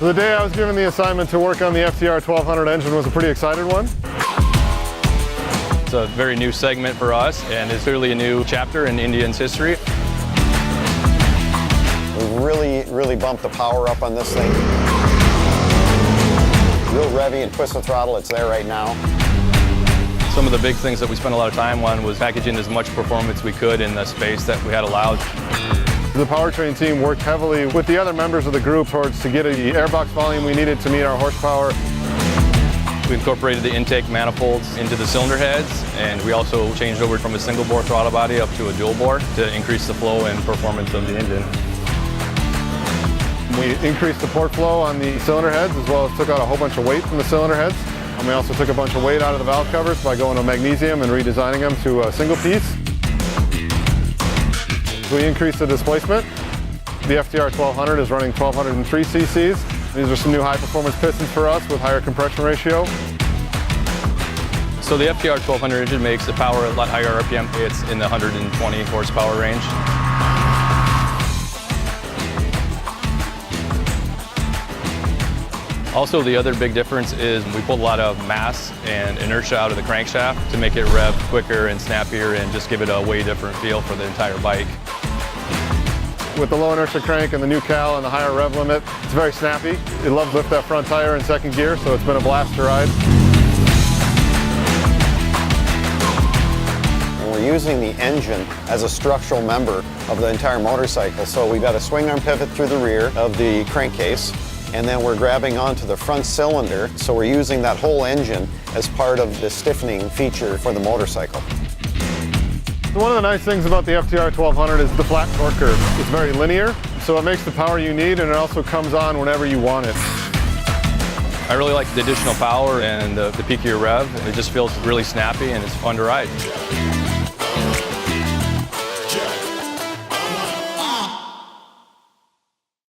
So the day I was given the assignment to work on the FTR1200 engine was a pretty excited one. It's a very new segment for us, and it's clearly a new chapter in Indian's history. We really bumped the power up on this thing. Real revvy and twist the throttle, it's there right now. Some of the big things that we spent a lot of time on was packaging as much performance we could in the space that we had allowed. The powertrain team worked heavily with the other members of the group towards to get the airbox volume we needed to meet our horsepower. We incorporated the intake manifolds into the cylinder heads, and we also changed over from a single bore throttle body up to a dual bore to increase the flow and performance of the engine. We increased the port flow on the cylinder heads, as well as took out a whole bunch of weight from the cylinder heads. And we also took a bunch of weight out of the valve covers by going to magnesium and redesigning them to a single piece. We increased the displacement. The FTR1200 is running 1203 cc's. These are some new high-performance pistons for us with higher compression ratio. So the FTR1200 engine makes the power a lot higher RPM. It's in the 120 horsepower range. Also, the other big difference is we pulled a lot of mass and inertia out of the crankshaft to make it rev quicker and snappier and just give it a way different feel for the entire bike. With the low inertia crank and the new cal and the higher rev limit, it's very snappy. It loves to lift that front tire in second gear, so it's been a blast to ride. And we're using the engine as a structural member of the entire motorcycle. So we've got a swing arm pivot through the rear of the crankcase, and then we're grabbing onto the front cylinder, so we're using that whole engine as part of the stiffening feature for the motorcycle. One of the nice things about the FTR1200 is the flat torque curve. It's very linear, so it makes the power you need, and it also comes on whenever you want it. I really like the additional power and the peakier rev. It just feels really snappy and it's fun to ride.